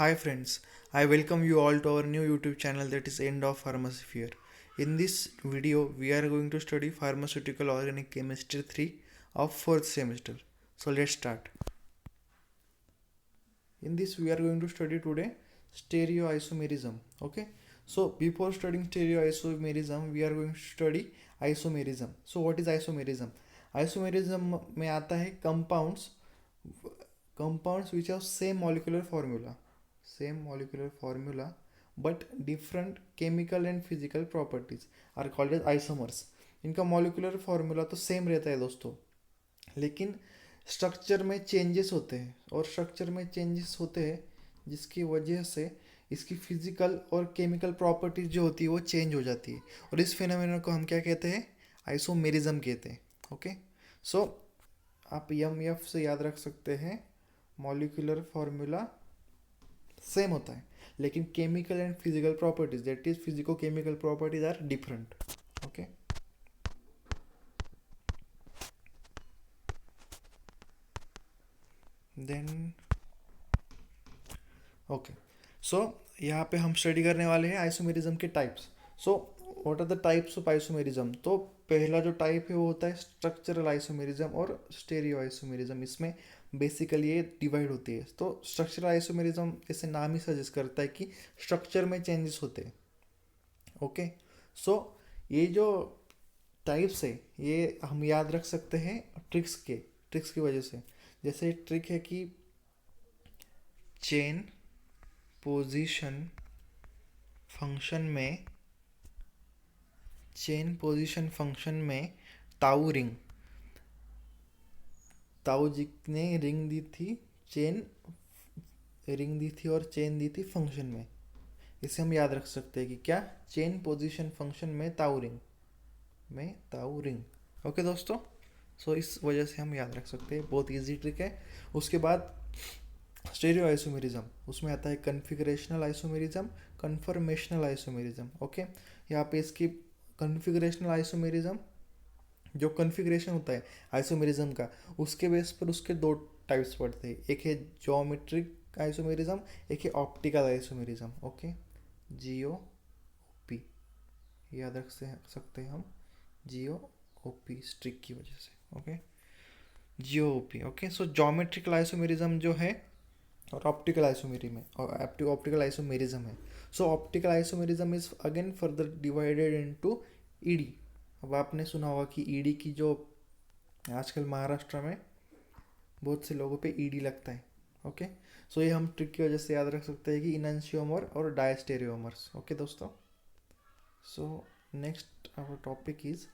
Hi friends, I welcome you all to our new YouTube channel that is End of Pharmacy Fear. In this video, we are going to study Pharmaceutical Organic Chemistry 3 of 4th semester. So let's start. In this, we are going to study today stereoisomerism. Okay. So before studying stereoisomerism, we are going to study isomerism. So what is isomerism? Isomerism में आता है compounds which have same molecular formula but different chemical and physical properties are called as isomers. इनका molecular formula तो same रहता है दोस्तों, लेकिन structure में चेंजेस होते हैं और स्ट्रक्चर में चेंजेस होते हैं जिसकी वजह से इसकी फिजिकल और केमिकल प्रॉपर्टीज जो होती है वो चेंज हो जाती है और इस फिनोमेना को हम क्या कहते हैं? आइसोमेरिज्म कहते हैं. ओके, सो आप यम एफ से याद रख सकते हैं, मॉलिक्यूलर फॉर्मूला सेम होता है लेकिन chemical and physical properties that is physico chemical properties are different. Okay, then okay, so यहाँ पे हम स्टडी करने वाले हैं आइसोमेरिज्म के types. So what are the types of isomerism? तो पहला जो टाइप है वो होता है स्ट्रक्चरल आइसोमेरिज्म और स्टेरियो आइसोमेरिज्म. इसमें बेसिकली ये डिवाइड होती है. तो स्ट्रक्चरल आइसोमेरिज्म ऐसे नाम ही सजेस्ट करता है कि स्ट्रक्चर में चेंजेस होते हैं. ओके, सो ये जो टाइप्स है ये हम याद रख सकते हैं ट्रिक्स की वजह से. जैसे ट्रिक है कि चेन पोजीशन फंक्शन में ताऊ जी ने रिंग दी थी और चेन दी थी फंक्शन में. इसे हम याद रख सकते हैं कि क्या? चेन पोजीशन फंक्शन में ताऊ रिंग. ओके दोस्तों, सो इस वजह से हम याद रख सकते हैं. बहुत इजी ट्रिक है. उसके बाद स्टेरियो आइसोमेरिज्म, उसमें आता है कन्फिगरेशनल आइसोमेरिज्म, कन्फर्मेशनल आइसोमेरिज्म. ओके, यहाँ पे इसकी कन्फिगरेशनल आइसोमेरिज्म, जो कन्फिगरेशन होता है आइसोमेरिज्म का, उसके बेस पर उसके दो टाइप्स पड़ते हैं. एक है ज्योमेट्रिक आइसोमेरिज्म, एक है ऑप्टिकल आइसोमेरिज्म. ओके, जियो पी याद रख सकते हैं हम, जियो ओपी स्ट्रिक की वजह से. Okay, geo op. Okay, so geometrical isomerism जो है और ऑप्टिकल आइसोमेरिज्म है. So optical isomerism is again further divided into ED. अब आपने सुना होगा कि ईडी की जो आजकल महाराष्ट्र में बहुत से लोगों पे ईडी लगता है. ओके, सो ये हम ट्रिक की वजह से याद रख सकते हैं कि इनैंशियोमर और डायस्टेरियोमर्स. ओके दोस्तों, so next our topic is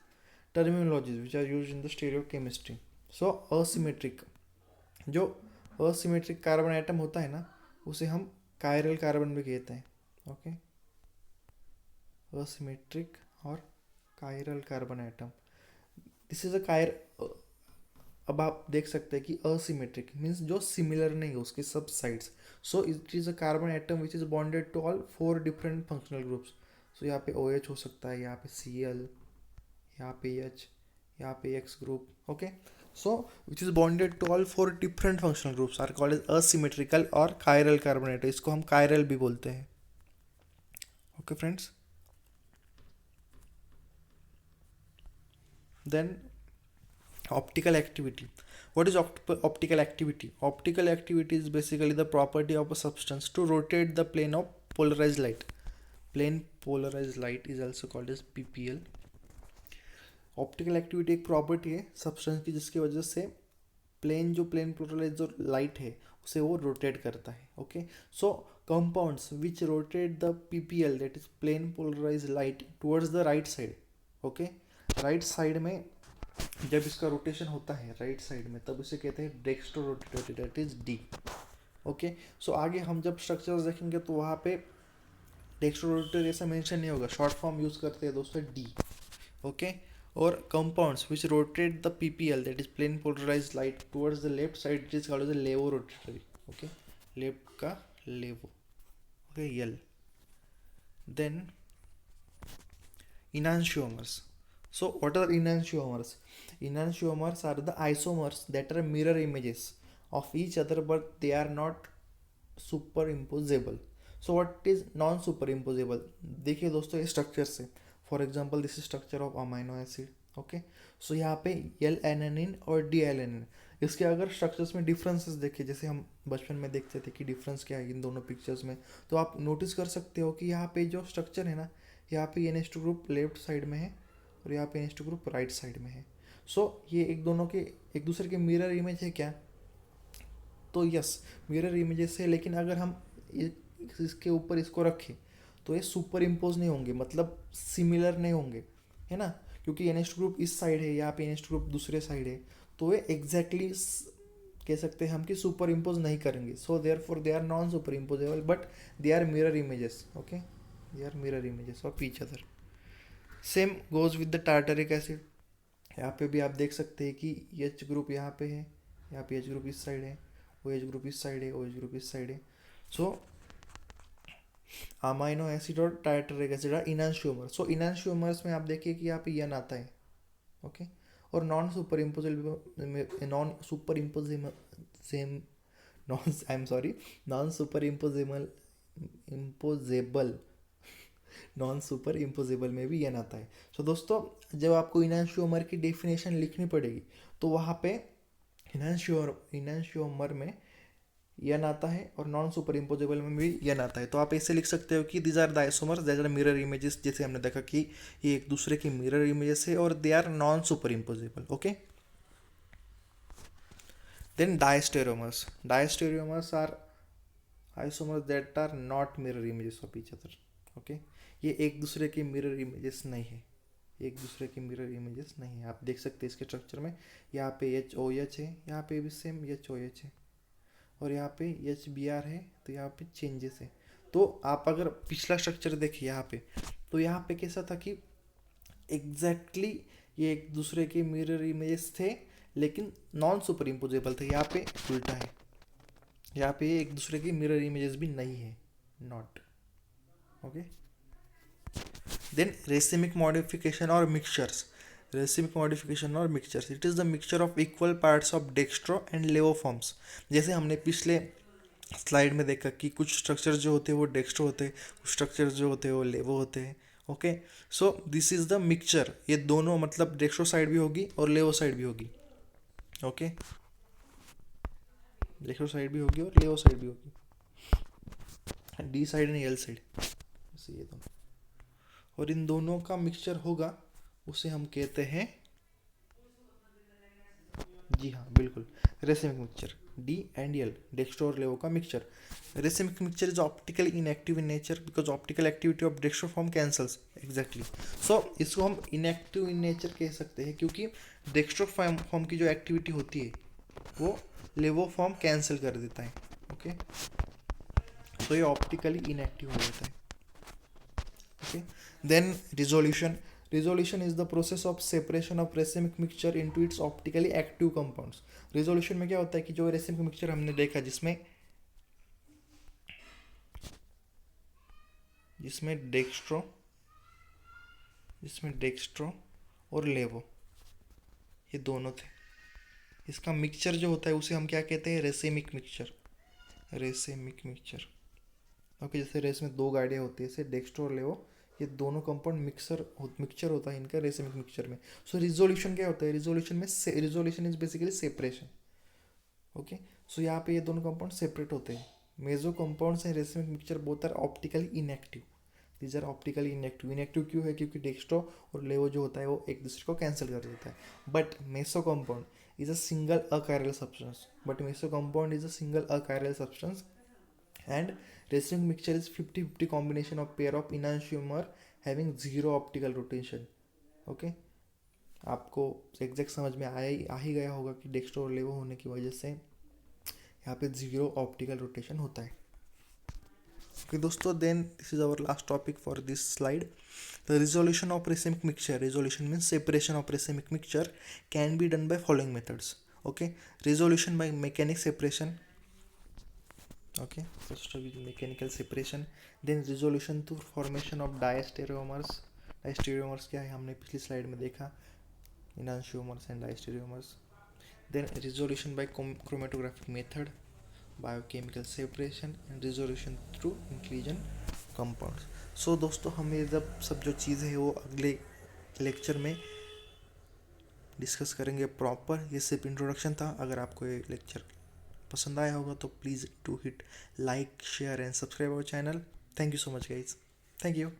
terminologies which are used in the stereochemistry. So जो असिमेट्रिक कार्बन एटम होता है ना, उसे हम कायरल कार्बन भी कहते हैं. ओके, असिमेट्रिक और chiral carbon atom, this is a अब आप देख सकते हैं कि असिमेट्रिक मीन्स जो सिमिलर नहीं है उसके सब sides. So it is a carbon atom which is bonded to all 4 different functional groups. So यहाँ पे OH हो सकता है, यहाँ पे Cl, यहाँ पे H, यहाँ पे X group. Okay, so which is bonded to all 4 different functional groups are called as asymmetrical और chiral carbon atom. इसको हम chiral भी बोलते हैं. Okay friends, then optical activity. What is optical activity? Optical activity is basically the property of a substance to rotate the plane of polarized light. Plane polarized light is also called as PPL. Optical activity एक property है substance की जिसकी वजह से plane polarise जो light है उसे वो रोटेट करता है. Okay, so compounds which rotate the PPL that is plane polarise light towards the right side. Okay, right side में जब इसका रोटेशन होता है राइट साइड में, तब उसे कहते हैं dextro rotator that is D. Okay, so आगे हम जब स्ट्रक्चर्स देखेंगे तो वहाँ पे डेक्स्ट्रो रोटेटर ऐसा मेंशन नहीं होगा, शॉर्ट फॉर्म यूज़ करते हैं दोस्तों D. Okay, or compounds which rotate the PPL that is plane polarized light towards the left side, it is called as a levorotatory. Okay, left का levo. Okay, L. Then enantiomers. So what are enantiomers? Enantiomers are the isomers that are mirror images of each other but they are not superimposable. So what is non superimposable? देखिए दोस्तों, ये structure से, for example this is structure of amino acid. Okay, so यहाँ पे L एनानिन और D alanine, इसके अगर structures में डिफरेंसेस देखें, जैसे हम बचपन में देखते थे कि डिफरेंस क्या है इन दोनों पिक्चर्स में, तो आप नोटिस कर सकते हो कि यहाँ पे जो स्ट्रक्चर है ना, यहाँ पे NH2 ग्रुप लेफ्ट साइड में है और यहाँ पे NH2 ग्रुप राइट साइड में है. सो ये एक दोनों के एक दूसरे के मिरर इमेज है क्या? तो यस, मिरर इमेजेस है, लेकिन अगर हम इसके ऊपर इसको रखें तो ये सुपर इम्पोज नहीं होंगे, मतलब सिमिलर नहीं होंगे, है ना, क्योंकि NH2 ग्रुप इस साइड है, यहाँ पे NH2 ग्रुप दूसरे साइड है, तो ये एग्जैक्टली कह सकते हैं हम कि सुपर इम्पोज नहीं करेंगे. So therefore they are non superimposable, but they are mirror images. Okay, they are mirror images of each other. Same goes with the tartaric acid. यहाँ पे भी आप देख सकते हैं कि एच ग्रुप यहाँ पे है, यहाँ पे एच ग्रुप इस साइड है, ओ एच ग्रुप इस साइड है, ओ एच ग्रुप इस साइड है. सो अमाइनो एसिड और टार्टरिक एसिड आर इनैंशियोमर. सो इनैंशियोमर्स में आप देखिए कि यहाँ पे एन आता है. ओके, और non super imposable, non super imposable, same, non, I am sorry, non super imposable, imposable, non super imposable में भी एन आता है. सो दोस्तों, जब आपको इनैंशियोमर की डेफिनेशन लिखनी पड़ेगी तो वहाँ पे इनैंशियोमर में एन आता है और नॉन सुपर इम्पोजेबल में भी एन आता है. तो आप ऐसे लिख सकते हो कि these are the isomers that are mirror images, जैसे हमने देखा कि ये एक दूसरे की मिरर इमेजेस है और they are non superimposable. Okay, then diastereomers. Diastereomers are isomers that are not mirror images of each other. Okay, ये एक दूसरे के मिरर इमेजेस नहीं है, एक दूसरे के मिरर इमेजेस नहीं है. आप देख सकते हैं इसके स्ट्रक्चर में, यहाँ पे एच ओ एच है, यहाँ पे भी सेम एच ओ एच है, और यहाँ पे एच बी आर है, तो यहाँ पे चेंजेस है. तो आप अगर पिछला स्ट्रक्चर देखिए यहाँ पे, तो यहाँ पे कैसा था कि एग्जैक्टली ये एक दूसरे के मिरर इमेजेस थे, लेकिन नॉन सुपर इम्पोजेबल थे. यहाँ पे उल्टा है, यहाँ पे एक दूसरे की मिरर इमेजेस भी नहीं है, not. Okay, then racemic modification और मिक्सचर्स. रेसिमिक मॉडिफिकेशन और mixtures, it is the mixture of equal parts of dextro and levo forms. जैसे हमने पिछले स्लाइड में देखा कि कुछ स्ट्रक्चर जो होते हैं वो डेक्स्ट्रो होते हैं, कुछ स्ट्रक्चर जो होते हैं वो लेवो होते हैं. Okay, so this is the mixture. ये दोनों मतलब डेक्स्ट्रो साइड भी होगी और लेवो साइड भी होगी. ओके, डेक्स्ट्रो साइड भी होगी और लेवो साइड भी होगी, D side and L side, ये दोनों, और इन दोनों का मिक्सचर होगा, उसे हम कहते हैं, जी हाँ बिल्कुल, racemic mixture. D and L, dextro और लेवो का mixture. Racemic mixture is optically inactive in nature because optical activity of dextro form cancels. Exactly. So इसको हम इनएक्टिव इन नेचर कह सकते हैं क्योंकि डेक्स्ट्रो फॉर्म की जो एक्टिविटी होती है वो लेवो फॉर्म कैंसिल कर देता है. ओके, तो ये ऑप्टिकली इनएक्टिव हो जाता है. Okay, then resolution. Resolution is the process of separation of racemic mixture into its optically active compounds. Resolution में क्या होता है कि जो रेसिमिक मिक्सचर हमने देखा जिसमें जिसमें डेक्स्ट्रो और लेवो ये दोनों थे, इसका मिक्सचर जो होता है उसे हम क्या कहते हैं? Racemic mixture. Racemic mixture. Okay, जैसे रेस में दो गाड़ियाँ होती है, जैसे डेक्स्ट्रो और लेवो, ये दोनों कंपाउंड मिक्सचर होता है इनका रेसिमिक मिक्सचर में. सो रिजोल्यूशन क्या होता है? रिजोल्यूशन में resolution is basically separation. Okay, so यहाँ पे ये दोनों कंपाउंड सेपरेट होते हैं. Meso compounds and racemic mixture both are optically inactive. These are optically inactive. Inactive क्यों है? क्योंकि डेक्स्ट्रो और लेवो जो होता है वो एक दूसरे को कैंसिल कर देता है. But meso compound is a single achiral substance. And racemic mixture is 50-50 combination of pair of enantiomer having zero optical rotation. Okay, आपको एग्जैक्ट समझ में आ ही गया होगा कि डेक्स्ट्रो और लेवो होने की वजह से यहाँ पे जीरो ऑप्टिकल रोटेशन होता है. ओके दोस्तों, then this is our last topic for this slide. The resolution of racemic mixture. Resolution means separation of racemic mixture can be done by following methods. Okay, resolution by mechanic separation. Okay, first of all mechanical separation, then resolution through formation of diastereomers. Diastereomers क्या है हमने पिछली slide में देखा, enantiomers and diastereomers. Then resolution by chromatographic method. Biochemical separation and resolution through inclusion compounds. So दोस्तों, हम ये सब जो चीज़ है वो अगले लेक्चर में डिस्कस करेंगे प्रॉपर। ये सिर्फ इंट्रोडक्शन था। अगर आपको ये लेक्चर पसंद आया होगा तो please do hit like, share and subscribe our channel. Thank you so much guys. Thank you.